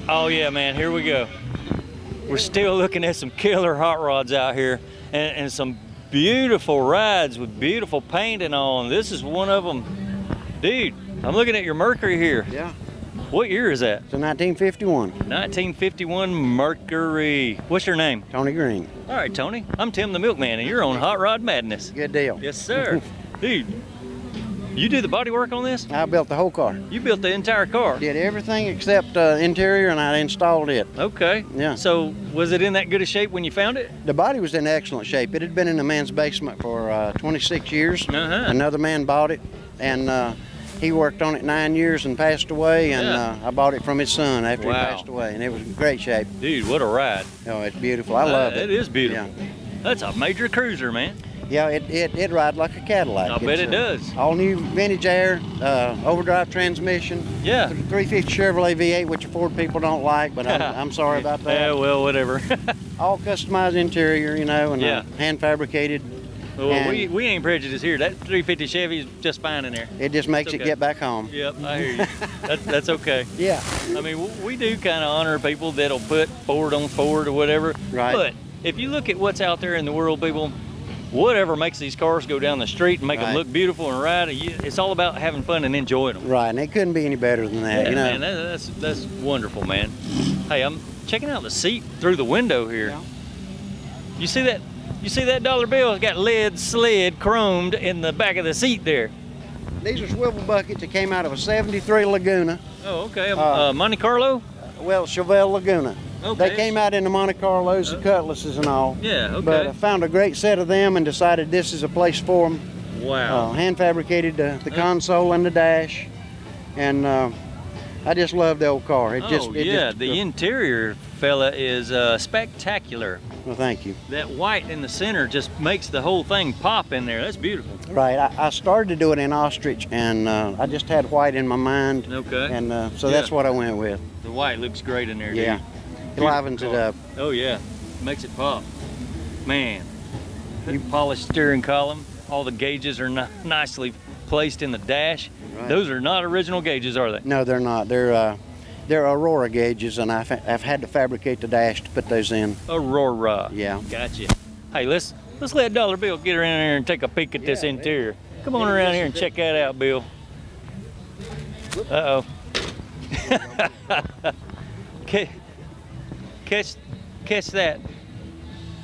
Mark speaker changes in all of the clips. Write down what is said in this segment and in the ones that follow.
Speaker 1: Oh yeah, man, here we go. We're still looking at some killer hot rods out here and some beautiful rides with beautiful painting on. This is one of them. Dude, I'm looking at your Mercury here.
Speaker 2: Yeah.
Speaker 1: What year is that?
Speaker 2: It's a 1951.
Speaker 1: 1951 Mercury. What's your name?
Speaker 2: Tony Green.
Speaker 1: All right, Tony. I'm Tim the Milkman, and you're on Hot Rod Madness.
Speaker 2: Good deal.
Speaker 1: Yes, sir. Dude, you do the body work on this?
Speaker 2: I built the whole car.
Speaker 1: You built the entire car?
Speaker 2: Did everything except interior, and I installed it.
Speaker 1: Okay.
Speaker 2: Yeah.
Speaker 1: So was it in that good a shape when you found it?
Speaker 2: The body was in excellent shape. It had been in a man's basement for 26 years. Another man bought it, and he worked on it 9 years and passed away, and I bought it from his son after he passed away, and it was in great shape.
Speaker 1: Dude, what a ride.
Speaker 2: Oh, it's beautiful. I love it.
Speaker 1: It is beautiful.
Speaker 2: Yeah.
Speaker 1: That's a major cruiser, man.
Speaker 2: Yeah, it rides like a Cadillac.
Speaker 1: I bet it does.
Speaker 2: All new vintage air, overdrive transmission.
Speaker 1: Yeah.
Speaker 2: 350 Chevrolet V8, which Ford people don't like, but I'm sorry about that.
Speaker 1: Yeah, well, whatever.
Speaker 2: All customized interior, you know, and hand fabricated.
Speaker 1: Well, we ain't prejudiced here. That 350 Chevy is just fine in there.
Speaker 2: It just makes it get back home.
Speaker 1: Yep, I hear you. That's okay.
Speaker 2: Yeah.
Speaker 1: I mean, we do kind of honor people that'll put Ford on Ford or whatever.
Speaker 2: Right.
Speaker 1: But if you look at what's out there in the world, people, whatever makes these cars go down the street and make them look beautiful and ride, it's all about having fun and enjoying them.
Speaker 2: Right, and it couldn't be any better than that.
Speaker 1: Yeah,
Speaker 2: you know?
Speaker 1: man, that's wonderful, man. Hey, I'm checking out the seat through the window here.
Speaker 2: Yeah.
Speaker 1: You see that? You see that dollar bill? It's got lead sled chromed in the back of the seat there.
Speaker 2: These are swivel buckets that came out of a '73 Laguna.
Speaker 1: Oh, okay. Monte Carlo?
Speaker 2: Well, Chevelle Laguna.
Speaker 1: Okay.
Speaker 2: They came out in the Monte Carlos, the Cutlasses and all.
Speaker 1: Yeah, okay.
Speaker 2: But I found a great set of them and decided this is a place for them.
Speaker 1: Wow.
Speaker 2: Hand fabricated the console and the dash. And I just love the old car.
Speaker 1: The interior, fella, is spectacular.
Speaker 2: Well, thank you.
Speaker 1: That white in the center just makes the whole thing pop in there. That's beautiful.
Speaker 2: Right. I started to do it in ostrich, and I just had white in my mind.
Speaker 1: Okay.
Speaker 2: And so that's what I went with.
Speaker 1: The white looks great in there, dude.
Speaker 2: Yeah. It livens it up.
Speaker 1: Oh, yeah. Makes it pop. Man. You polished steering column. All the gauges are nicely placed in the dash. Right. Those are not original gauges, are they?
Speaker 2: No, they're not. They're Aurora gauges, and I've had to fabricate the dash to put those in.
Speaker 1: Aurora.
Speaker 2: Yeah.
Speaker 1: Gotcha. Hey, let's let Dollar Bill get around here and take a peek at this interior. Come on around here and check that out, Bill. Uh-oh. Catch that.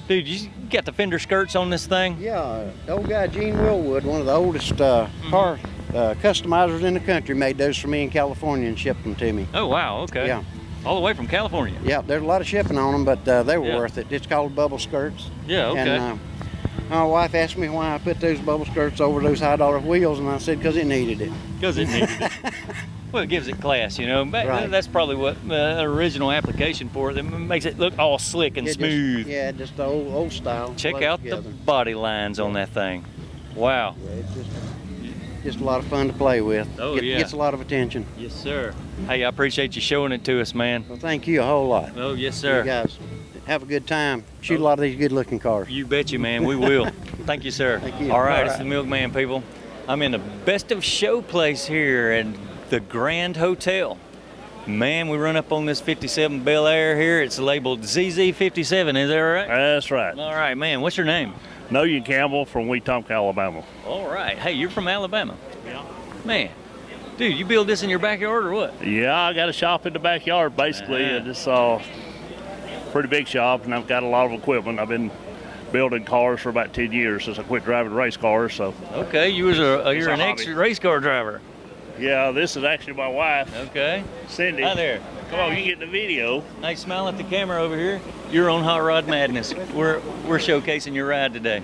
Speaker 1: Dude, you got the fender skirts on this thing?
Speaker 2: Yeah, the old guy Gene Willwood, one of the oldest car customizers in the country, made those for me in California and shipped them to me.
Speaker 1: Oh, wow, okay.
Speaker 2: Yeah.
Speaker 1: All the way from California?
Speaker 2: Yeah, there's a lot of shipping on them, but they were worth it. It's called bubble skirts.
Speaker 1: Yeah, okay.
Speaker 2: And my wife asked me why I put those bubble skirts over those high-dollar wheels, and I said because it needed it.
Speaker 1: Because it needed it. Well, it gives it class, you know.
Speaker 2: Right.
Speaker 1: That's probably what original application for it. That makes it look all slick and smooth.
Speaker 2: Just the old style.
Speaker 1: Check out the body lines on that thing. Wow.
Speaker 2: Yeah, it's just a lot of fun to play with.
Speaker 1: Oh,
Speaker 2: Gets a lot of attention.
Speaker 1: Yes, sir. Hey, I appreciate you showing it to us, man.
Speaker 2: Well, thank you a whole lot.
Speaker 1: Oh, yes, sir.
Speaker 2: You guys have a good time. Shoot a lot of these good-looking cars.
Speaker 1: You bet you, man. We will. Thank you, sir.
Speaker 2: Thank you.
Speaker 1: All right, it's the Milkman, people. I'm in the best of show place here and the Grand Hotel. Man, we run up on this 57 Bel Air here. It's labeled ZZ57, is that right?
Speaker 3: That's right.
Speaker 1: All right, man, what's your name?
Speaker 3: Nolan Campbell from Wetumpka, Alabama.
Speaker 1: All right. Hey, you're from Alabama?
Speaker 3: Yeah.
Speaker 1: Man, dude, you build this in your backyard or what?
Speaker 3: Yeah, I got a shop in the backyard, basically. It's a pretty big shop, and I've got a lot of equipment. I've been building cars for about 10 years since I quit driving race cars. So.
Speaker 1: Okay, you're an ex-race car driver.
Speaker 3: Yeah, this is actually my wife.
Speaker 1: Okay.
Speaker 3: Cindy.
Speaker 1: Hi there.
Speaker 3: Come on, you get in the video.
Speaker 1: Hey, smile at the camera over here. You're on Hot Rod Madness. We're showcasing your ride today.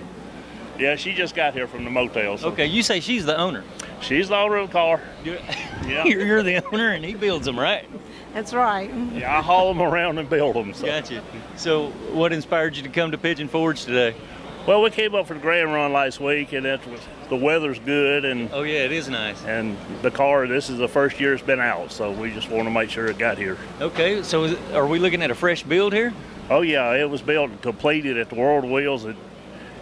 Speaker 3: Yeah, she just got here from the motel. So.
Speaker 1: Okay, you say she's the owner.
Speaker 3: She's the owner of the car.
Speaker 1: Yeah. You're the owner and he builds them, right?
Speaker 4: That's right.
Speaker 3: Yeah, I haul them around and build them. So.
Speaker 1: Gotcha. So what inspired you to come to Pigeon Forge today?
Speaker 3: Well, we came up for the Grand Run last week, and the weather's good, and
Speaker 1: oh yeah, it is nice.
Speaker 3: And the car, this is the first year it's been out, so we just want to make sure it got here.
Speaker 1: Okay, so are we looking at a fresh build here?
Speaker 3: Oh yeah, it was built and completed at the World Wheels. It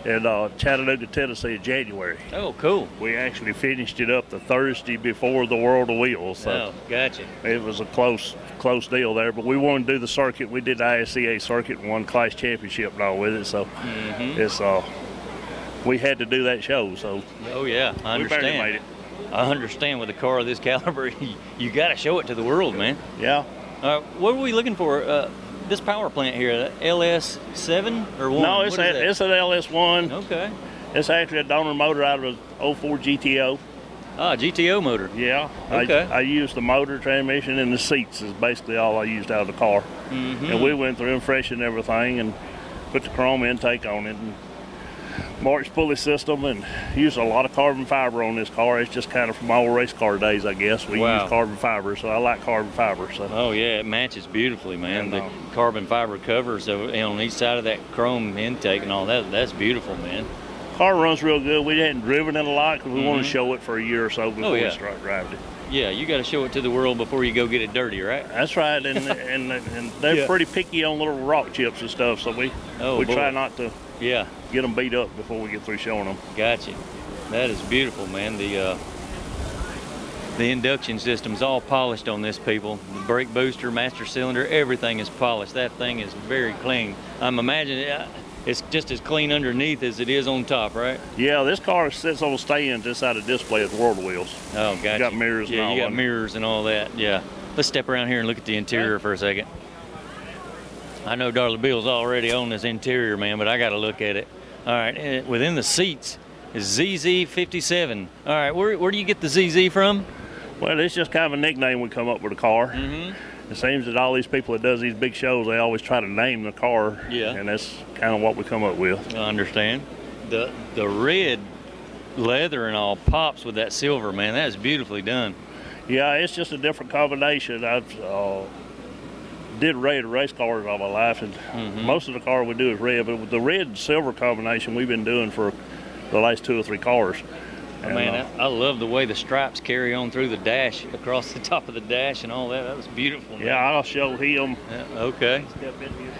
Speaker 3: in Chattanooga, Tennessee in January.
Speaker 1: Oh, cool.
Speaker 3: We actually finished it up the Thursday before the World of Wheels. So
Speaker 1: oh, gotcha.
Speaker 3: it was a close deal there, but we wanted to do the circuit. We did the ISCA circuit and won class championship and all with it. So it's we had to do that show. So
Speaker 1: oh yeah, I understand.
Speaker 3: We barely made it.
Speaker 1: I understand with a car of this caliber, you got to show it to the world, man.
Speaker 3: Yeah.
Speaker 1: What are we looking for? This power plant here, LS7 or 1?
Speaker 3: No, it's an LS1.
Speaker 1: Okay.
Speaker 3: It's actually a donor motor out of a 04 GTO.
Speaker 1: Ah, GTO motor.
Speaker 3: Yeah.
Speaker 1: Okay.
Speaker 3: I used the motor, transmission, and the seats is basically all I used out of the car. And we went through and freshened everything and put the chrome intake on it and March pulley system and used a lot of carbon fiber on this car. It's just kind of from my old race car days, I guess. We use carbon fiber, so I like carbon fiber. So.
Speaker 1: Oh yeah, it matches beautifully, man. The carbon fiber covers on each side of that chrome intake and all that. That's beautiful, man.
Speaker 3: Car runs real good. We hadn't driven it a lot because we want to show it for a year or so before we start driving it.
Speaker 1: Yeah, you got to show it to the world before you go get it dirty, right?
Speaker 3: That's right, and they're pretty picky on little rock chips and stuff, so we try not to get them beat up before we get through showing them.
Speaker 1: Gotcha. That is beautiful, man. The induction system's all polished on this, people. The brake booster, master cylinder, everything is polished. That thing is very clean. I'm imagining it's just as clean underneath as it is on top, right?
Speaker 3: Yeah, this car sits on stands inside a display at the World Wheels.
Speaker 1: Oh, gotcha.
Speaker 3: You got mirrors and all that.
Speaker 1: Yeah, you got mirrors and all that, yeah. Let's step around here and look at the interior for a second. I know Darla Bill's already on this interior, man, but I got to look at it. All right, within the seats is ZZ57. All right, where do you get the ZZ from?
Speaker 3: Well, it's just kind of a nickname we come up with the car. It seems that all these people that does these big shows, they always try to name the car. Yeah. And that's kind of what we come up with.
Speaker 1: I understand. The red leather and all pops with that silver, man. That is beautifully done.
Speaker 3: Yeah, it's just a different combination. I've did red race cars all my life, and most of the car we do is red. But with the red and silver combination, we've been doing for the last 2 or 3 cars.
Speaker 1: And, man, I love the way the stripes carry on through the dash, across the top of the dash and all that. That was beautiful, man.
Speaker 3: Yeah, I'll show him.
Speaker 1: Yeah, okay.
Speaker 3: Step in here.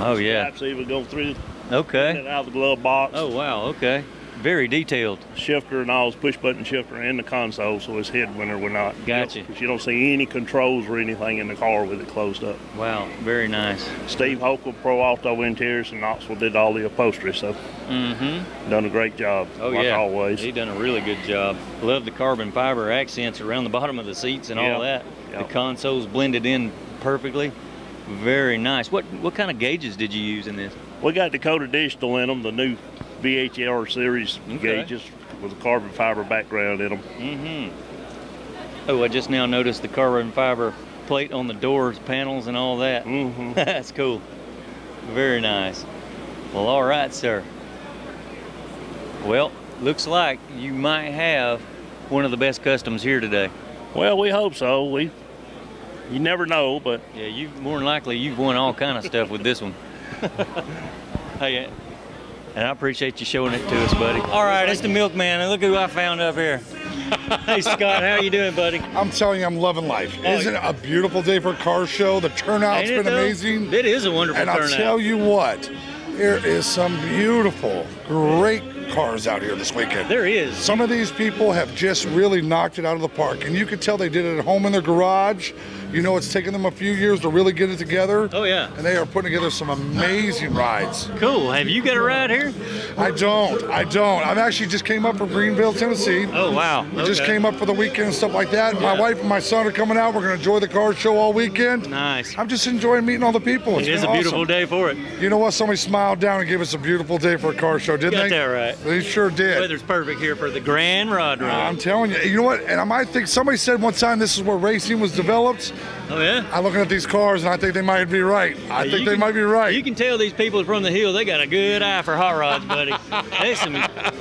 Speaker 1: Oh, yeah.
Speaker 3: Stripes even go through.
Speaker 1: Okay.
Speaker 3: Out of the glove box.
Speaker 1: Oh, wow, okay. Very detailed.
Speaker 3: Shifter and all, push button shifter in the console, so it's hidden when we're not.
Speaker 1: Gotcha.
Speaker 3: You don't see any controls or anything in the car with it closed up.
Speaker 1: Wow, very nice.
Speaker 3: Steve Hokel, Pro Auto Interiors, and Knoxville did all the upholstery, so done a great job.
Speaker 1: Oh,
Speaker 3: like
Speaker 1: yeah.
Speaker 3: Always.
Speaker 1: He done a really good job. Love the carbon fiber accents around the bottom of the seats and all that. The consoles blended in perfectly. Very nice. What kind of gauges did you use in this?
Speaker 3: We got Dakota Digital in them, the new VHR series gauges with a carbon fiber background in them.
Speaker 1: Oh, I just now noticed the carbon fiber plate on the doors, panels, and all that. That's cool. Very nice. Well, all right, sir. Well, looks like you might have one of the best customs here today.
Speaker 3: Well, we hope so. You never know, but
Speaker 1: yeah, you more than likely you've won all kind of stuff with this one. Hey, and I appreciate you showing it to us, buddy. All right, it's the milkman, and look who I found up here. Hey, Scott, how you doing, buddy?
Speaker 4: I'm telling you, I'm loving life. Isn't it a beautiful day for a car show? The turnout's been amazing.
Speaker 1: It is a wonderful turnout.
Speaker 4: And I'll tell you what, there is some beautiful, great cars out here this weekend.
Speaker 1: There is.
Speaker 4: Some of these people have just really knocked it out of the park, and you can tell they did it at home in their garage. You know, it's taken them a few years to really get it together.
Speaker 1: Oh, yeah.
Speaker 4: And they are putting together some amazing rides.
Speaker 1: Cool. Have you got a ride here?
Speaker 4: I don't. I'm actually just came up from Greenville, Tennessee.
Speaker 1: Oh, wow.
Speaker 4: We just came up for the weekend and stuff like that. My wife and my son are coming out. We're going to enjoy the car show all weekend.
Speaker 1: Nice.
Speaker 4: I'm just enjoying meeting all the people.
Speaker 1: It is a beautiful day for it.
Speaker 4: You know what? Somebody smiled down and gave us a beautiful day for a car show, didn't they?
Speaker 1: Got that right.
Speaker 4: They sure did.
Speaker 1: The weather's perfect here for the Grand Rod Run.
Speaker 4: I'm telling you. You know what? And I might think somebody said one time this is where racing was developed.
Speaker 1: Oh, yeah?
Speaker 4: I'm looking at these cars, and I think they might be right. I think they might be right.
Speaker 1: You can tell these people from the hill, they got a good eye for hot rods, buddy. There's some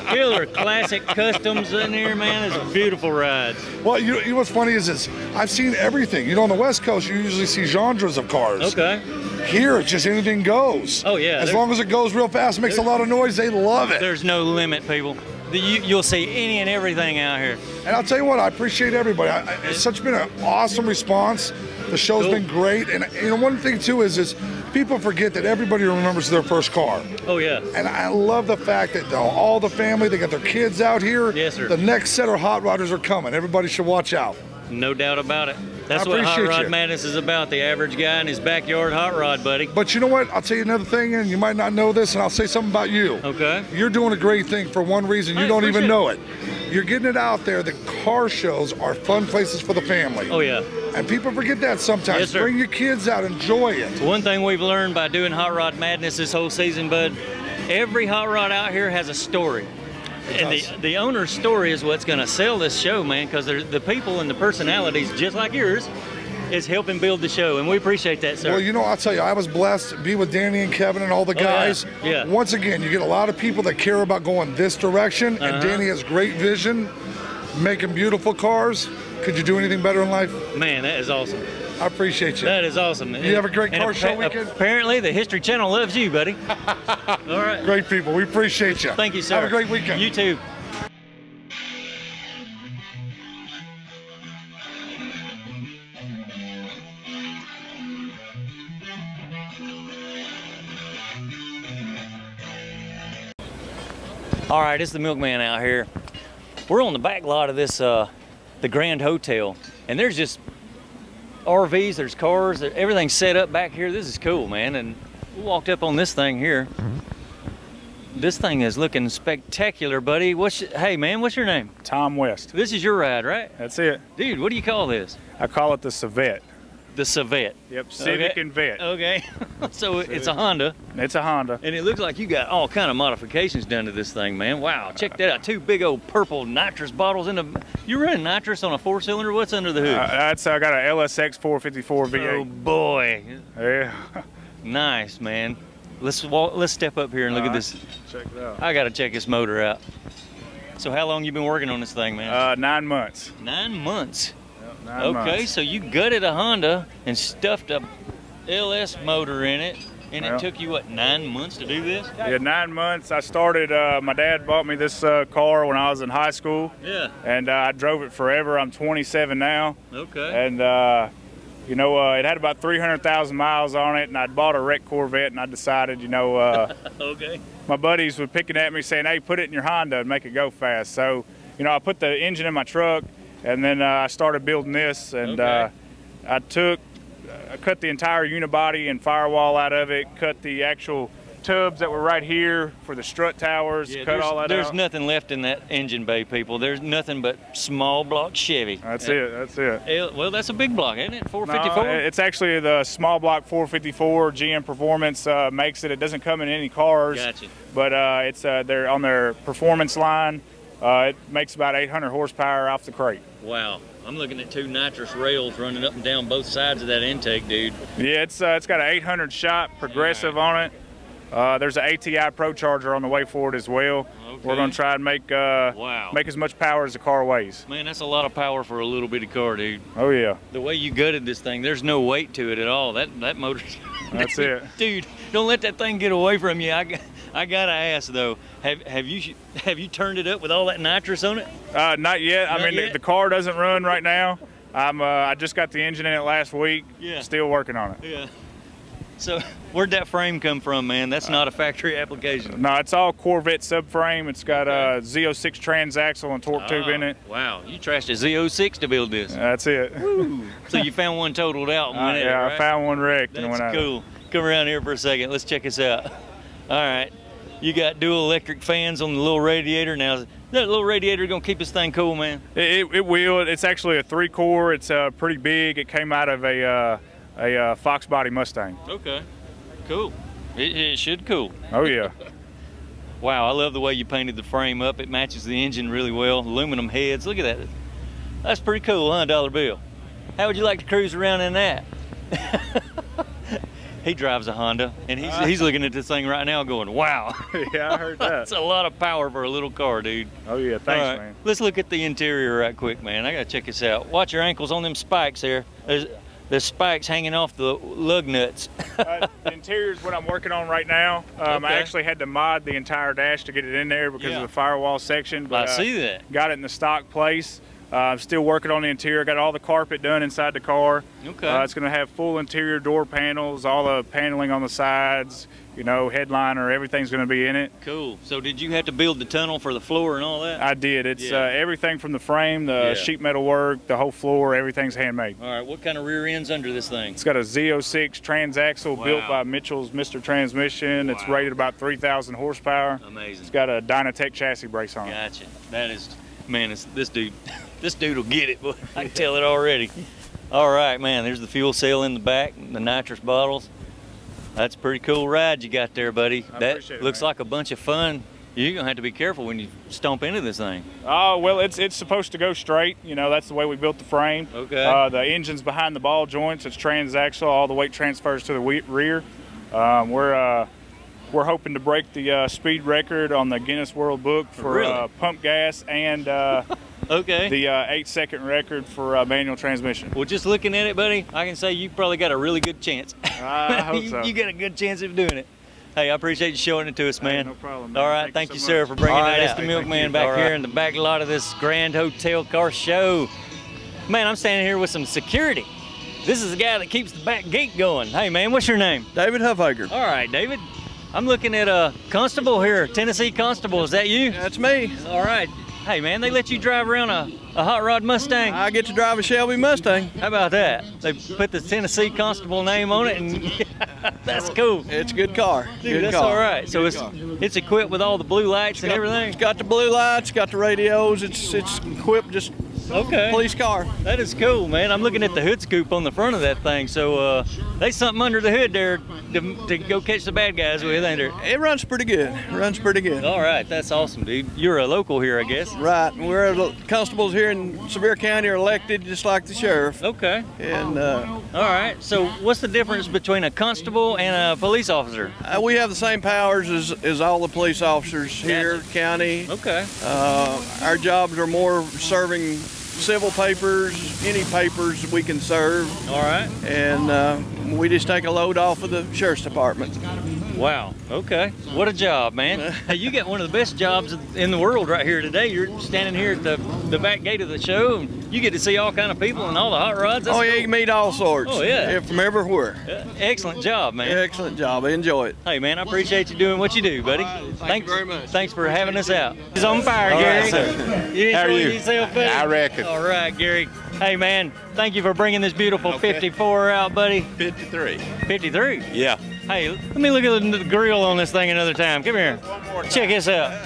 Speaker 1: killer classic customs in here, man. It's beautiful rides.
Speaker 4: Well, you know what's funny is this. I've seen everything. You know, on the West Coast, you usually see genres of cars.
Speaker 1: Okay.
Speaker 4: Here, it's just anything goes.
Speaker 1: Oh, yeah.
Speaker 4: As long as it goes real fast, makes a lot of noise, they love it.
Speaker 1: There's no limit, people. You'll see any and everything out here.
Speaker 4: And I'll tell you what, I appreciate everybody. It's been an awesome response. The show's been great. And you know, one thing too is people forget that everybody remembers their first car.
Speaker 1: Oh yeah.
Speaker 4: And I love the fact that all the family, they got their kids out here.
Speaker 1: Yes, sir.
Speaker 4: The next set of hot rodders are coming. Everybody should watch out.
Speaker 1: No doubt about it. That's what Hot Rod Madness is about, the average guy in his backyard hot rod, buddy.
Speaker 4: But you know what? I'll tell you another thing, and you might not know this, and I'll say something about you.
Speaker 1: Okay.
Speaker 4: You're doing a great thing for one reason. You don't even know it. You're getting it out there. The car shows are fun places for the family.
Speaker 1: Oh, yeah.
Speaker 4: And people forget that sometimes.
Speaker 1: Yes, sir.
Speaker 4: Bring your kids out. Enjoy it.
Speaker 1: One thing we've learned by doing Hot Rod Madness this whole season, bud, every hot rod out here has a story. And the owner's story is what's going to sell this show, man, because the people and the personalities, just like yours, is helping build the show, and we appreciate that, sir.
Speaker 4: Well, you know, I'll tell you, I was blessed to be with Danny and Kevin and all the guys.
Speaker 1: Yeah.
Speaker 4: Once again, you get a lot of people that care about going this direction, and Danny has great vision, making beautiful cars. Could you do anything better in life?
Speaker 1: Man, that is awesome.
Speaker 4: I appreciate you.
Speaker 1: That is awesome.
Speaker 4: You have a great car show weekend?
Speaker 1: Apparently, the History Channel loves you, buddy. All right.
Speaker 4: Great people. We appreciate you.
Speaker 1: Thank you, sir.
Speaker 4: Have a great weekend.
Speaker 1: You too. All right, it's the Milkman out here. We're on the back lot of this, the Grand Hotel, and there's just RVs, there's cars, everything's set up back here. This is cool, man. And we walked up on this thing here. This thing is looking spectacular, buddy. Hey, man, what's your name?
Speaker 5: Tom West.
Speaker 1: This is your ride, right?
Speaker 5: That's it.
Speaker 1: Dude, what do you call this?
Speaker 5: I call it the Savette.
Speaker 1: The Savette.
Speaker 5: Yep, Civic and Vet.
Speaker 1: Okay. So it's a Honda.
Speaker 5: It's a Honda.
Speaker 1: And it looks like you got all kind of modifications done to this thing, man. Wow, check that out. Two big old purple nitrous bottles in the... You running nitrous on a 4-cylinder? What's under the hood?
Speaker 5: I got a LSX 454 V8.
Speaker 1: Oh, boy.
Speaker 5: Yeah.
Speaker 1: Nice, man. Let's step up here and look at this.
Speaker 5: Check it out.
Speaker 1: I got to check this motor out. So how long you been working on this thing, man?
Speaker 5: 9 months.
Speaker 1: 9 months.
Speaker 5: Yep, 9
Speaker 1: okay,
Speaker 5: months.
Speaker 1: so you gutted a Honda and stuffed a LS motor in it, and it took you, what, 9 months to do this?
Speaker 5: Yeah, 9 months. I started, my dad bought me this car when I was in high school.
Speaker 1: Yeah.
Speaker 5: And I drove it forever. I'm 27 now.
Speaker 1: Okay.
Speaker 5: And, you know, it had about 300,000 miles on it, and I'd bought a wrecked Corvette, and I decided, you know,
Speaker 1: okay.
Speaker 5: My buddies were picking at me saying, hey, put it in your Honda and make it go fast. So, you know, I put the engine in my truck, and then I started building this, and I cut the entire unibody and firewall out of it, cut the actual tubs that were right here for the strut towers, cut all that out.
Speaker 1: There's nothing left in that engine bay, people. There's nothing but small block Chevy.
Speaker 5: That's it, that's it.
Speaker 1: Well, that's a big block, isn't it? 454?
Speaker 5: No, it's actually the small block 454. GM Performance makes it. It doesn't come in any cars.
Speaker 1: Gotcha.
Speaker 5: But it's they're on their performance line. It makes about 800 horsepower off the crate.
Speaker 1: Wow. I'm looking at 2 nitrous rails running up and down both sides of that intake, dude.
Speaker 5: Yeah, it's got an 800 shot progressive on it. There's an ATI Pro Charger on the way for it as well. Okay. We're going to try and make as much power as the car weighs.
Speaker 1: Man, that's a lot of power for a little bitty car, dude.
Speaker 5: Oh yeah.
Speaker 1: The way you gutted this thing, there's no weight to it at all. That motor.
Speaker 5: That's it.
Speaker 1: Dude, don't let that thing get away from you. I gotta ask though, have you turned it up with all that nitrous on it?
Speaker 5: Not yet. I mean, the car doesn't run right now. I just got the engine in it last week. Yeah. Still working on it.
Speaker 1: Yeah. So where'd that frame come from, man? That's not a factory application.
Speaker 5: No, it's all Corvette subframe. It's got a Z06 transaxle and torque tube in it.
Speaker 1: Wow, you trashed a Z06 to build this.
Speaker 5: That's it.
Speaker 1: Woo. So you found one totaled out and went at it, right?
Speaker 5: I found one wrecked and went out.
Speaker 1: That's cool. Come around here for a second. Let's check this out. All right. You got dual electric fans on the little radiator. Now, is that little radiator gonna keep this thing cool, man?
Speaker 5: It will. It's actually a 3-core. It's pretty big. It came out of a Fox body Mustang.
Speaker 1: Okay, cool. It should cool.
Speaker 5: Oh yeah.
Speaker 1: Wow, I love the way you painted the frame up. It matches the engine really well. Aluminum heads. Look at that. That's pretty cool, huh? $1 bill. How would you like to cruise around in that? He drives a Honda, and he's looking at this thing right now going, wow.
Speaker 5: Yeah, I heard that.
Speaker 1: That's a lot of power for a little car, dude.
Speaker 5: Oh, yeah, thanks, man.
Speaker 1: Let's look at the interior right quick, man. I got to check this out. Watch your ankles on them spikes there. There's spikes hanging off the lug nuts.
Speaker 5: The interior is what I'm working on right now. I actually had to mod the entire dash to get it in there because of the firewall section. But,
Speaker 1: I see that.
Speaker 5: Got it in the stock place. I'm still working on the interior. Got all the carpet done inside the car.
Speaker 1: Okay.
Speaker 5: It's going to have full interior door panels, all the paneling on the sides, you know, headliner, everything's going to be in it.
Speaker 1: Cool. So did you have to build the tunnel for the floor and all that?
Speaker 5: I did. It's everything from the frame, the sheet metal work, the whole floor, everything's handmade.
Speaker 1: All right. What kind of rear end's under this thing?
Speaker 5: It's got a Z06 transaxle built by Mitchell's Mr. Transmission. It's rated about 3,000 horsepower.
Speaker 1: Amazing.
Speaker 5: It's got a Dynatech chassis brace on it.
Speaker 1: Gotcha. That is, man, this dude will get it, boy. I can tell it already. All right, man, there's the fuel cell in the back, the nitrous bottles. That's a pretty cool ride you got there, buddy. That looks like a bunch of fun. You're gonna have to be careful when you stomp into this thing.
Speaker 5: Oh, well, it's supposed to go straight. You know, that's the way we built the frame.
Speaker 1: Okay.
Speaker 5: The engine's behind the ball joints. It's transaxle. All the weight transfers to the rear. We're hoping to break the speed record on the Guinness World Book for pump gas and the 8-second record for manual transmission.
Speaker 1: Well, just looking at it, buddy, I can say you probably got a really good chance.
Speaker 5: I hope so.
Speaker 1: You got a good chance of doing it. Hey, I appreciate you showing it to us, man.
Speaker 5: Hey, no problem, man.
Speaker 1: All right, thank you, sir, for bringing it out. It's the Milkman back here in the back lot of this Grand Hotel Car Show. Man, I'm standing here with some security. This is the guy that keeps the back gate going. Hey, man, what's your name?
Speaker 6: David Huffaker.
Speaker 1: All right, David. I'm looking at a constable here, Tennessee Constable. Is that you?
Speaker 6: That's me.
Speaker 1: All right. Hey, man, they let you drive around a hot rod Mustang?
Speaker 6: I get to drive a Shelby Mustang.
Speaker 1: How about that? They put the Tennessee Constable name on it, and that's cool.
Speaker 6: It's a good car.
Speaker 1: Dude, that's all right. So it's equipped with all the blue lights and everything?
Speaker 6: It's got the blue lights, got the radios. It's equipped just police car.
Speaker 1: That is cool, man. I'm looking at the hood scoop on the front of that thing. So there's something under the hood there to go catch the bad guys with, ain't there?
Speaker 6: It runs pretty good.
Speaker 1: All right, that's awesome, dude. You're a local here, I guess.
Speaker 6: Right. We're the constables here in Sevier County are elected just like the sheriff.
Speaker 1: Okay.
Speaker 6: And
Speaker 1: all right. So what's the difference between a constable and a police officer?
Speaker 6: We have the same powers as all the police officers here, county.
Speaker 1: Okay.
Speaker 6: Our jobs are more serving civil papers, any papers we can serve.
Speaker 1: All right.
Speaker 6: And we just take a load off of the sheriff's department.
Speaker 1: Wow. Okay. What a job, man. Hey, you got one of the best jobs in the world right here today. You're standing here at the back gate of the show, and you get to see all kind of people and all the hot rods. That's
Speaker 6: yeah,
Speaker 1: cool.
Speaker 6: you can meet all sorts.
Speaker 1: Oh, yeah.
Speaker 6: From everywhere.
Speaker 1: Excellent job, man.
Speaker 6: Excellent job. I enjoy it.
Speaker 1: Hey, man, I appreciate you doing what you do, buddy.
Speaker 6: Thank you very much.
Speaker 1: Thanks for having us out. He's on fire,
Speaker 6: All
Speaker 1: Gary.
Speaker 6: right, sir.
Speaker 1: You
Speaker 6: How are
Speaker 1: enjoying
Speaker 6: you?
Speaker 1: yourself, buddy?
Speaker 6: I reckon.
Speaker 1: All right, Gary. Hey, man, thank you for bringing this beautiful 54 out, buddy.
Speaker 6: 53.
Speaker 1: 53?
Speaker 6: Yeah.
Speaker 1: Hey, let me look at the grill on this thing another time. Come here. Check this out.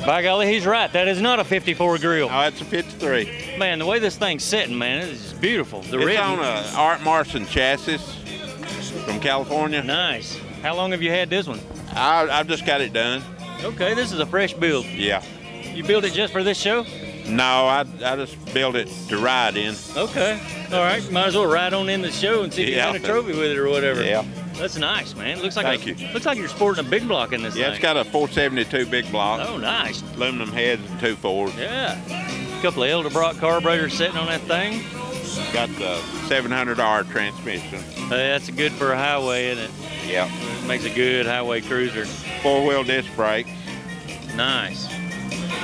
Speaker 1: By golly, he's right. That is not a 54 grill.
Speaker 6: Oh, it's a 53.
Speaker 1: Man, the way this thing's sitting, man, it's beautiful.
Speaker 6: It's on a Art Marson chassis from California.
Speaker 1: Nice. How long have you had this one?
Speaker 6: I've just got it done.
Speaker 1: Okay, this is a fresh build.
Speaker 6: Yeah.
Speaker 1: You built it just for this show?
Speaker 6: No, I just built it to ride in.
Speaker 1: Okay. All right. Might as well ride on in the show and see if you win a trophy with it or whatever.
Speaker 6: Yeah.
Speaker 1: That's nice, man. Looks like
Speaker 6: Thank you.
Speaker 1: Looks like you're sporting a big block in this thing.
Speaker 6: Yeah, it's got a 472 big block.
Speaker 1: Oh, nice.
Speaker 6: Aluminum heads and 2 Fords.
Speaker 1: Yeah. A couple of Edelbrock carburetors sitting on that thing.
Speaker 6: Got the 700R transmission.
Speaker 1: That's good for a highway, isn't it?
Speaker 6: Yeah.
Speaker 1: It makes a good highway cruiser.
Speaker 6: 4-wheel disc brakes.
Speaker 1: Nice.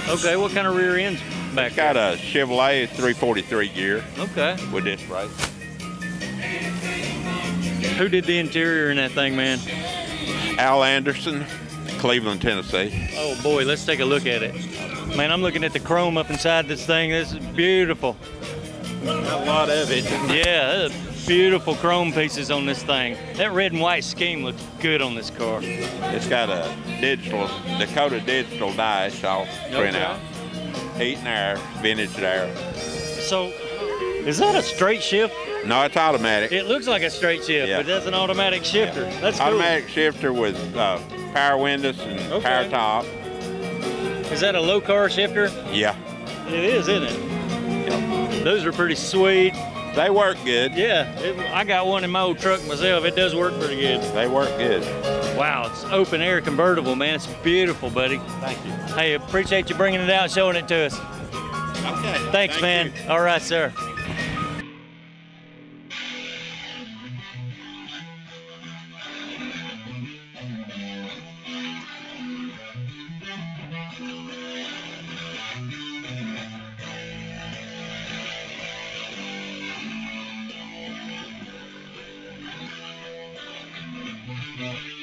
Speaker 1: Okay, what kind of rear ends back there?
Speaker 6: Got a Chevrolet 343 gear.
Speaker 1: Okay.
Speaker 6: With disc brakes.
Speaker 1: Who did the interior in that thing, man?
Speaker 6: Al Anderson, Cleveland, Tennessee.
Speaker 1: Oh boy, let's take a look at it. Man, I'm looking at the chrome up inside this thing. This is beautiful.
Speaker 6: Got a lot of it.
Speaker 1: Yeah, beautiful chrome pieces on this thing. That red and white scheme looks good on this car.
Speaker 6: It's got a Dakota digital dash all print out. Heat and air, vintage air.
Speaker 1: So, is that a straight shift?
Speaker 6: No, it's automatic.
Speaker 1: It looks like a straight shift, but that's an automatic shifter.
Speaker 6: Yeah.
Speaker 1: That's cool.
Speaker 6: Automatic shifter with power windows and power top.
Speaker 1: Is that a low car shifter?
Speaker 6: Yeah.
Speaker 1: It is, isn't it? Yep. Those are pretty sweet.
Speaker 6: They work good.
Speaker 1: Yeah, I got one in my old truck myself. It does work pretty good.
Speaker 6: They work good.
Speaker 1: Wow, it's open air convertible, man. It's beautiful, buddy.
Speaker 6: Thank you.
Speaker 1: Hey, appreciate you bringing it out and showing it to us.
Speaker 6: Okay.
Speaker 1: Thanks, man.
Speaker 6: You.
Speaker 1: All right, sir. Bye.